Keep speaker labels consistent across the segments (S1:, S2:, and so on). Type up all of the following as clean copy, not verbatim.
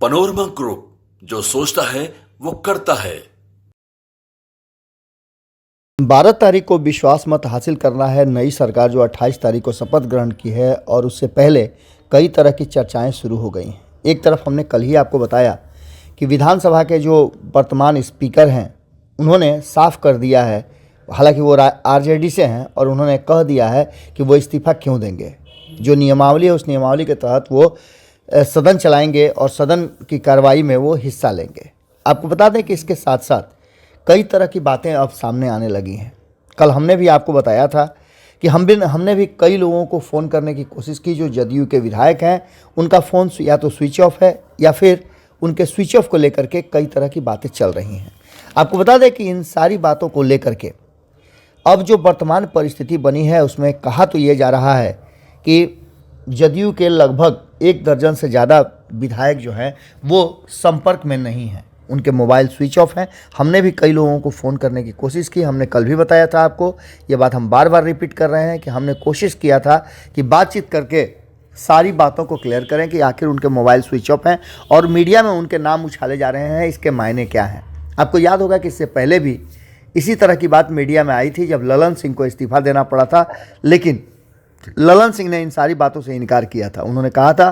S1: Panorama group, जो सोचता है वो करता है।
S2: 12 तारीख को विश्वास मत हासिल करना है। नई सरकार जो 28 तारीख को शपथ ग्रहण की है और उससे पहले कई तरह की चर्चाएं शुरू हो गई हैं। एक तरफ हमने कल ही आपको बताया कि विधानसभा के जो वर्तमान स्पीकर हैं उन्होंने साफ कर दिया है, हालांकि वो आरजेडी से हैं, और उन्होंने कह दिया है कि वो इस्तीफा क्यों देंगे। जो नियमावली है उस नियमावली के तहत वो सदन चलाएंगे और सदन की कार्रवाई में वो हिस्सा लेंगे। आपको बता दें कि इसके साथ साथ कई तरह की बातें अब सामने आने लगी हैं। कल हमने भी आपको बताया था कि हमने भी कई लोगों को फ़ोन करने की कोशिश की जो जदयू के विधायक हैं, उनका फ़ोन या तो स्विच ऑफ है या फिर उनके स्विच ऑफ को लेकर के कई तरह की बातें चल रही हैं। आपको बता दें कि इन सारी बातों को लेकर के अब जो वर्तमान परिस्थिति बनी है उसमें कहा तो ये जा रहा है कि जदयू के लगभग 1 दर्जन से ज़्यादा विधायक जो हैं वो संपर्क में नहीं हैं, उनके मोबाइल स्विच ऑफ हैं। हमने भी कई लोगों को फ़ोन करने की कोशिश की, हमने कल भी बताया था आपको, ये बात हम बार बार रिपीट कर रहे हैं कि हमने कोशिश किया था कि बातचीत करके सारी बातों को क्लियर करें कि आखिर उनके मोबाइल स्विच ऑफ हैं और मीडिया में उनके नाम उछाले जा रहे हैं, इसके मायने क्या हैं। आपको याद होगा कि इससे पहले भी इसी तरह की बात मीडिया में आई थी जब ललन सिंह को इस्तीफा देना पड़ा था, लेकिन ललन सिंह ने इन सारी बातों से इनकार किया था। उन्होंने कहा था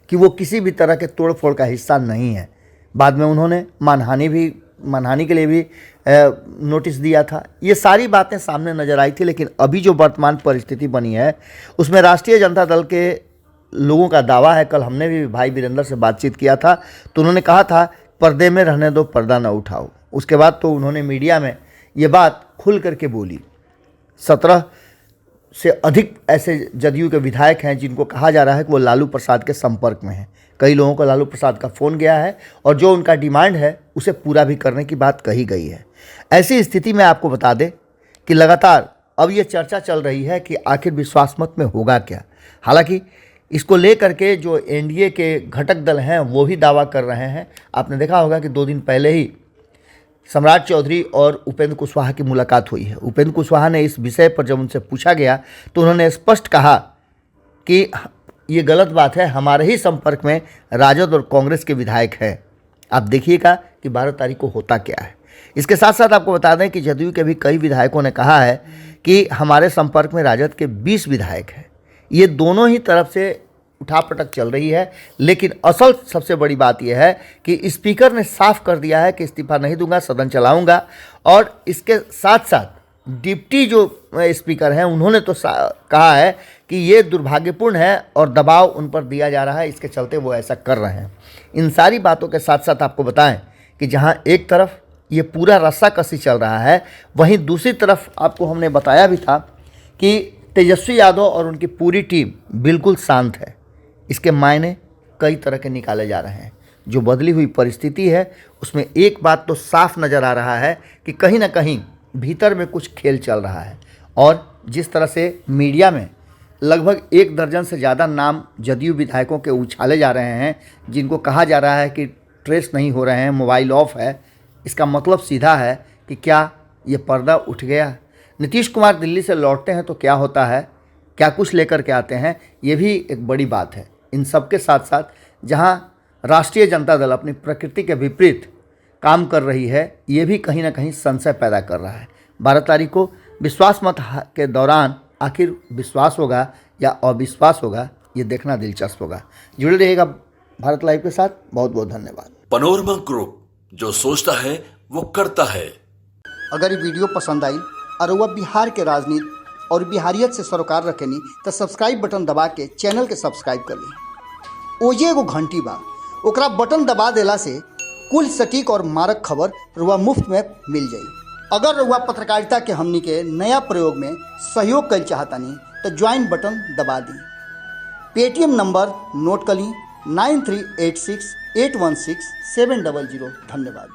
S2: कि वो किसी भी तरह के तोड़फोड़ का हिस्सा नहीं है। बाद में उन्होंने मानहानि के लिए भी नोटिस दिया था। ये सारी बातें सामने नज़र आई थी, लेकिन अभी जो वर्तमान परिस्थिति बनी है उसमें राष्ट्रीय जनता दल के लोगों का दावा है, कल हमने भी भाई वीरेंद्र से बातचीत किया था तो उन्होंने कहा था पर्दे में रहने दो, पर्दा ना उठाओ। उसके बाद तो उन्होंने मीडिया में ये बात खुल करके बोली। 17 से अधिक ऐसे जदयू के विधायक हैं जिनको कहा जा रहा है कि वो लालू प्रसाद के संपर्क में हैं। कई लोगों को लालू प्रसाद का फ़ोन गया है और जो उनका डिमांड है उसे पूरा भी करने की बात कही गई है। ऐसी स्थिति में आपको बता दें कि लगातार अब ये चर्चा चल रही है कि आखिर विश्वास मत में होगा क्या। हालांकि इसको लेकर के जो एनडीए के घटक दल हैं वो भी दावा कर रहे हैं। आपने देखा होगा कि 2 दिन पहले ही सम्राट चौधरी और उपेंद्र कुशवाहा की मुलाकात हुई है। उपेंद्र कुशवाहा ने इस विषय पर जब उनसे पूछा गया तो उन्होंने स्पष्ट कहा कि ये गलत बात है, हमारे ही संपर्क में राजद और कांग्रेस के विधायक हैं। आप देखिएगा कि 12 तारीख को होता क्या है। इसके साथ साथ आपको बता दें कि जदयू के भी कई विधायकों ने कहा है कि हमारे संपर्क में राजद के 20 विधायक हैं। ये दोनों ही तरफ से उठापटक चल रही है, लेकिन असल सबसे बड़ी बात यह है कि स्पीकर ने साफ कर दिया है कि इस्तीफा नहीं दूंगा, सदन चलाऊंगा। और इसके साथ साथ डिप्टी जो स्पीकर हैं उन्होंने तो कहा है कि ये दुर्भाग्यपूर्ण है और दबाव उन पर दिया जा रहा है, इसके चलते वो ऐसा कर रहे हैं। इन सारी बातों के साथ साथ आपको बताएं कि जहां एक तरफ ये पूरा रस्साकसी चल रहा है, वहीं दूसरी तरफ आपको हमने बताया भी था कि तेजस्वी यादव और उनकी पूरी टीम बिल्कुल शांत है। इसके मायने कई तरह के निकाले जा रहे हैं। जो बदली हुई परिस्थिति है उसमें एक बात तो साफ नज़र आ रहा है कि कहीं ना कहीं भीतर में कुछ खेल चल रहा है। और जिस तरह से मीडिया में लगभग 1 दर्जन से ज़्यादा नाम जदयू विधायकों के उछाले जा रहे हैं, जिनको कहा जा रहा है कि ट्रेस नहीं हो रहे हैं, मोबाइल ऑफ है, इसका मतलब सीधा है कि क्या ये पर्दा उठ गया। नीतीश कुमार दिल्ली से लौटते हैं तो क्या होता है, क्या कुछ लेकर के आते हैं, ये भी एक बड़ी बात है। इन सब के साथ साथ जहां राष्ट्रीय जनता दल अपनी प्रकृति के विपरीत काम कर रही है, ये भी कहीं ना कहीं संशय पैदा कर रहा है। 12 तारीख को विश्वास मत के दौरान आखिर विश्वास होगा या अविश्वास होगा, ये देखना दिलचस्प होगा। जुड़े रहिएगा भारत लाइव के साथ। बहुत बहुत धन्यवाद।
S1: पनोरमा ग्रुप, जो सोचता है वो करता है।
S2: अगर ये वीडियो पसंद आई और वह बिहार के राजनीति और बिहारियत से सरोकार रखेनी तो सब्सक्राइब बटन दबा के चैनल के सब्सक्राइब कर ली। ओजे एगो घंटी बा, ओकरा बटन दबा देला से कुल सटीक और मारक खबर रुआ मुफ्त में मिल जाई। अगर रुआ पत्रकारिता के हमनी के नया प्रयोग में सहयोग कर चाहतानी तो ज्वाइन बटन दबा दी। पेटीएम नंबर नोट कर ली 9386816700। धन्यवाद।